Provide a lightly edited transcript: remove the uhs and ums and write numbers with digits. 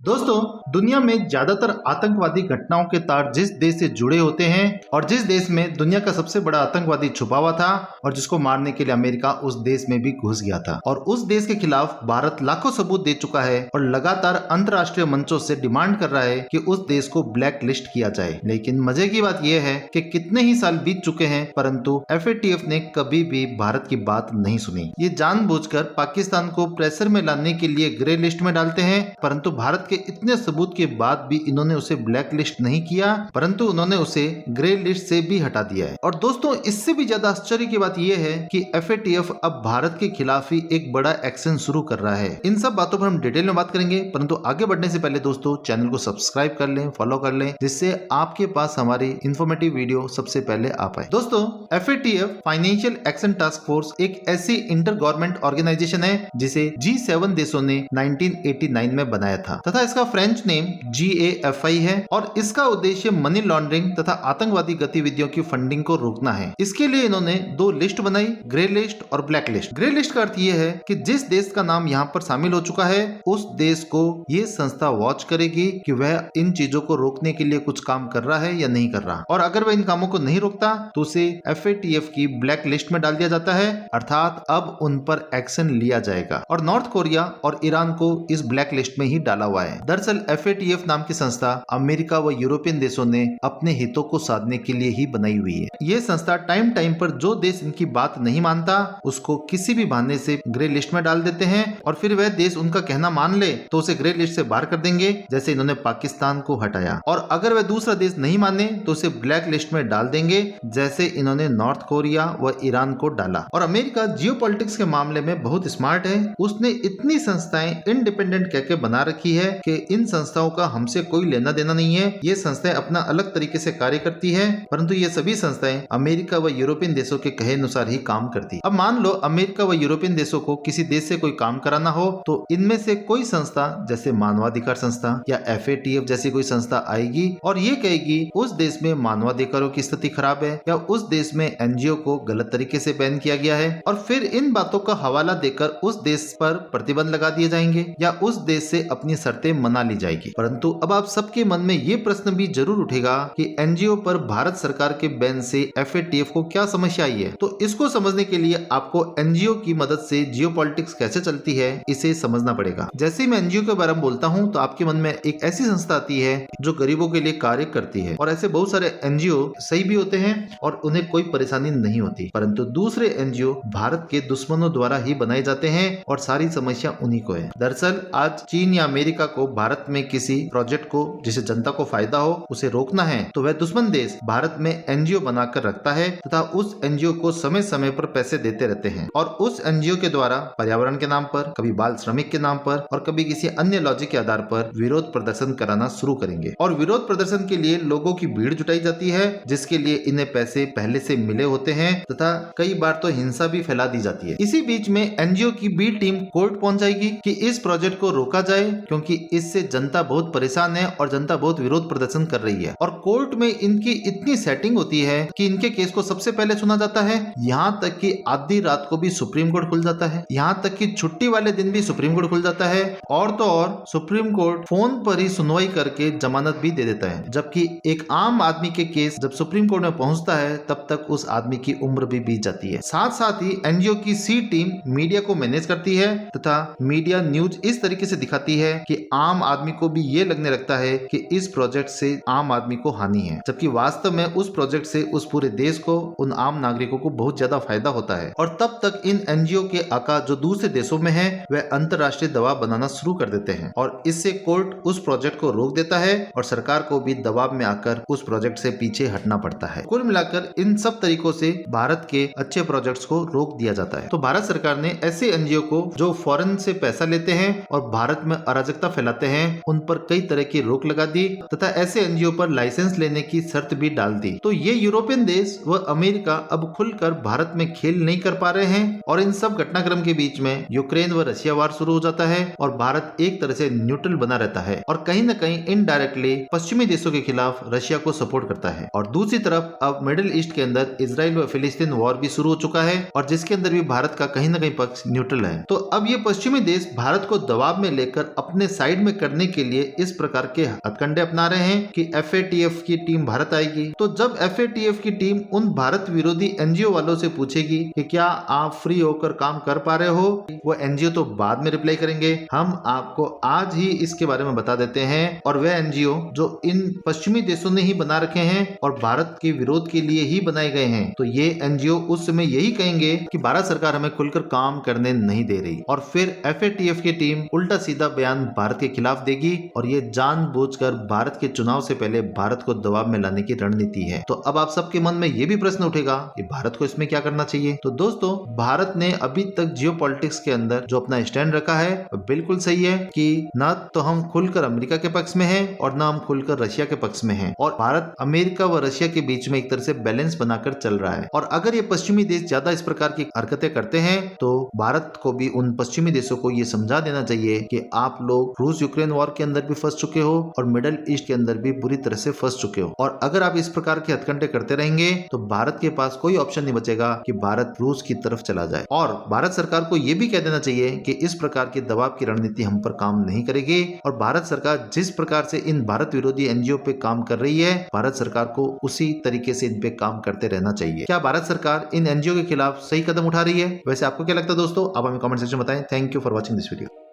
दोस्तों, दुनिया में ज्यादातर आतंकवादी घटनाओं के तार जिस देश से जुड़े होते हैं और जिस देश में दुनिया का सबसे बड़ा आतंकवादी छुपा हुआ था और जिसको मारने के लिए अमेरिका उस देश में भी घुस गया था और उस देश के खिलाफ भारत लाखों सबूत दे चुका है और लगातार अंतर्राष्ट्रीय मंचों से डिमांड कर रहा है कि उस देश को ब्लैक लिस्ट किया जाए। लेकिन मजे की बात यह है कि कितने ही साल बीत चुके हैं परंतु FATF ने कभी भी भारत की बात नहीं सुनी। ये जानबूझकर पाकिस्तान को प्रेशर में लाने के लिए ग्रे लिस्ट में डालते हैं, परंतु भारत के इतने सबूत के बाद भी इन्होंने उसे ब्लैक लिस्ट नहीं किया, परंतु उन्होंने उसे ग्रे लिस्ट से भी हटा दिया है। और दोस्तों, इससे भी ज्यादा आश्चर्य की बात यह है कि FATF अब भारत के खिलाफ ही एक बड़ा एक्शन शुरू कर रहा है। इन सब बातों पर हम डिटेल में बात करेंगे, परंतु आगे बढ़ने से पहले दोस्तों चैनल को सब्सक्राइब कर लें, फॉलो कर लें, जिससे आपके पास हमारी इंफॉर्मेटिव वीडियो सबसे पहले आ पाए। दोस्तों, FATF financial action task force एक ऐसी इंटर गवर्नमेंट ऑर्गेनाइजेशन है जिसे G7 देशों ने 1989 में बनाया था तथा इसका फ्रेंच नेम GAFI है और इसका उद्देश्य मनी लॉन्ड्रिंग तथा आतंकवादी गतिविधियों की फंडिंग को रोकना है। इसके लिए इन्होंने दो लिस्ट बनाई, ग्रे लिस्ट और ब्लैक लिस्ट। ग्रे लिस्ट का अर्थ यह है कि जिस देश का नाम यहाँ पर शामिल हो चुका है उस देश को ये संस्था वॉच करेगी कि वह इन चीजों को रोकने के लिए कुछ काम कर रहा है या नहीं कर रहा, और अगर वह इन कामों को नहीं रोकता तो उसे FATF की ब्लैक लिस्ट में डाल दिया जाता है, अर्थात अब उन पर एक्शन लिया जाएगा। और नॉर्थ कोरिया और ईरान को इस ब्लैक लिस्ट में ही डाला हुआ है। दरअसल FATF नाम की संस्था अमेरिका व यूरोपियन देशों ने अपने हितों को साधने के लिए ही बनाई हुई है। ये संस्था टाइम टाइम पर जो देश इनकी बात नहीं मानता उसको किसी भी बहाने से ग्रे लिस्ट में डाल देते हैं और फिर वह देश उनका कहना मान ले तो उसे ग्रे लिस्ट से बाहर कर देंगे, जैसे इन्होंने पाकिस्तान को हटाया। और अगर वह दूसरा देश नहीं माने तो उसे ब्लैक लिस्ट में डाल देंगे, जैसे इन्होंने नॉर्थ कोरिया व ईरान को डाला। और अमेरिका जियोपॉलिटिक्स के मामले में बहुत स्मार्ट है। उसने इतनी संस्थाएं इंडिपेंडेंट कहकर बना रखी है कि इन संस्थाओं का हमसे कोई लेना देना नहीं है। ये संस्थाएं अपना अलग तरीके से कार्य करती है, परंतु ये सभी संस्थाएं अमेरिका व यूरोपियन देशों के कहे अनुसार ही काम करती। अब मान लो अमेरिका व यूरोपियन देशों को किसी देश से कोई काम कराना हो तो इनमें से कोई संस्था जैसे मानवाधिकार संस्था या FATF जैसी कोई संस्था आएगी और ये कहेगी उस देश में मानवाधिकारों की स्थिति खराब है या उस देश में NGO को गलत तरीके से बैन किया गया है, और फिर इन बातों का हवाला देकर उस देश पर प्रतिबंध लगा दिए जाएंगे या उस देश से अपनी शर्तें मना ली जाएगी। परंतु अब आप सबके मन में ये प्रश्न भी जरूर उठेगा कि NGO पर भारत सरकार के बैन से FATF को क्या समस्या आई है। तो इसको समझने के लिए आपको NGO की मदद से जियोपॉलिटिक्स कैसे चलती है इसे समझना पड़ेगा। जैसे ही मैं NGO के बारे में बोलता हूँ तो आपके मन में एक ऐसी संस्था आती है जो गरीबों के लिए कार्य करती है, और ऐसे बहुत सारे NGO सही भी होते हैं और उन्हें कोई परेशानी नहीं होती, परंतु दूसरे NGO भारत के दुश्मनों द्वारा ही बनाए जाते हैं और सारी समस्या उन्हीं को है। दरअसल आज चीन या अमेरिका को भारत में किसी प्रोजेक्ट को जिसे जनता को फायदा हो उसे रोकना है तो वह दुश्मन देश भारत में NGO बनाकर रखता है तथा उस NGO को समय समय पर पैसे देते रहते हैं और उस NGO के द्वारा पर्यावरण के नाम पर, कभी बाल श्रमिक के नाम पर और कभी किसी अन्य लॉजिक के आधार पर विरोध प्रदर्शन कराना शुरू करेंगे। और विरोध प्रदर्शन के लिए लोगों की भीड़ जुटाई जाती है जिसके लिए इन्हें पैसे पहले से मिले होते हैं तथा कई बार तो हिंसा भी फैला दी जाती है। इसी बीच में NGO की बी टीम कोर्ट पहुंच जाएगी कि इस प्रोजेक्ट को रोका जाए क्योंकि इससे जनता बहुत परेशान है और जनता बहुत विरोध प्रदर्शन कर रही है। और कोर्ट में इनकी इतनी सेटिंग होती है कि इनके केस को सबसे पहले सुना जाता है, यहाँ तक कि आधी रात को भी सुप्रीम कोर्ट खुल जाता है, यहाँ तक कि छुट्टी वाले दिन भी सुप्रीम कोर्ट खुल जाता है, और तो और सुप्रीम कोर्ट फोन पर ही सुनवाई करके जमानत भी दे देता है। जबकि एक आम आदमी के केस जब सुप्रीम कोर्ट में पहुंचता है तब तक उस आदमी की उम्र भी बीत जाती है। साथ साथ ही NGO की C टीम मीडिया को मैनेज करती है तथा मीडिया न्यूज इस तरीके से दिखाती है कि आम आदमी को भी ये लगने लगता है कि इस प्रोजेक्ट से आम आदमी को हानि है, जबकि वास्तव में उस प्रोजेक्ट से उस पूरे देश को, उन आम नागरिकों को बहुत ज्यादा फायदा होता है। और तब तक इन NGO के आका जो दूसरे देशों में है वह अंतर्राष्ट्रीय दबाव बनाना शुरू कर देते हैं और इससे कोर्ट उस प्रोजेक्ट को रोक देता है और सरकार को भी दबाव में आकर उस प्रोजेक्ट से पीछे हटना पड़ता है। कुल मिलाकर इन सब तरीकों से भारत के अच्छे प्रोजेक्ट्स को रोक दिया जाता है। तो भारत सरकार ने ऐसे NGO को जो फॉरेन से पैसा लेते हैं और भारत में अराजकता फैलाते हैं उन पर कई तरह की रोक लगा दी तथा ऐसे NGO पर लाइसेंस लेने की शर्त भी डाल दी। तो ये यूरोपियन देश व अमेरिका अब खुलकर भारत में खेल नहीं कर पा रहे हैं और इन सब घटनाक्रम के बीच में यूक्रेन व रशिया वार शुरू हो जाता है और भारत एक तरह से न्यूट्रल बना रहता है और कहीं न कहीं इनडायरेक्टली पश्चिमी देशों के खिलाफ रशिया को सपोर्ट करता है। और दूसरी तरफ अब मिडिल ईस्ट के अंदर इजराइल व फिलिस्तीन वॉर भी शुरू हो चुका है और जिसके अंदर भी भारत का कहीं न कहीं पक्ष न्यूट्रल है। तो अब ये पश्चिमी देश भारत को दबाव में लेकर अपने साइड साइड में करने के लिए इस प्रकार के हथकंडे अपना रहे हैं कि FATF की टीम भारत आएगी। तो जब FATF की टीम उन भारत विरोधी NGO वालों से पूछेगी कि क्या आप फ्री होकर काम कर पा रहे हो, वो NGO तो बाद में रिप्लाई करेंगे। हम आपको आज ही इसके बारे में बता देते हैं। और वे NGO जो इन पश्चिमी देशों ने ही बना रखे हैं और भारत के विरोध के लिए ही बनाए गए हैं, तो ये NGO उस समय यही कहेंगे कि भारत सरकार हमें खुलकर काम करने नहीं दे रही, और फिर FATF की टीम उल्टा सीधा बयान भारत के खिलाफ देगी। और ये जानबूझकर भारत के चुनाव से पहले भारत को दबाव में लाने की रणनीति है। तो अब आप सबके मन में ये भी प्रश्न उठेगा कि भारत को इसमें क्या करना चाहिए। तो दोस्तों, भारत ने अभी तक जियोपॉलिटिक्स के अंदर जो अपना स्टैंड रखा है वो बिल्कुल सही है कि न तो हम खुलकर अमेरिका के पक्ष में हैं और न हम खुलकर रशिया के पक्ष में हैं, और भारत अमेरिका व रशिया के बीच में एक तरह से बैलेंस बनाकर चल रहा है। और अगर ये पश्चिमी देश ज्यादा इस प्रकार की हरकतें करते हैं तो भारत को भी उन पश्चिमी देशों को ये समझा देना चाहिए कि आप लोग रूस यूक्रेन वॉर के अंदर भी फंस चुके हो और मिडिल ईस्ट के अंदर भी बुरी तरह से फंस चुके हो। और अगर आप इस प्रकार के हथकंडे करते रहेंगे तो भारत के पास कोई ऑप्शन नहीं बचेगा कि भारत रूस की तरफ चला जाए। और भारत सरकार को यह भी कह देना चाहिए कि इस प्रकार के दबाव की रणनीति हम पर काम नहीं करेगी। और भारत सरकार जिस प्रकार से इन भारत विरोधी NGO पे काम कर रही है, भारत सरकार को उसी तरीके से इन पे काम करते रहना चाहिए। क्या भारत सरकार इन NGO के खिलाफ सही कदम उठा रही है? वैसे आपको क्या लगता है दोस्तों? आप हमें कमेंट सेक्शन में बताएं। Thank you for watching this video.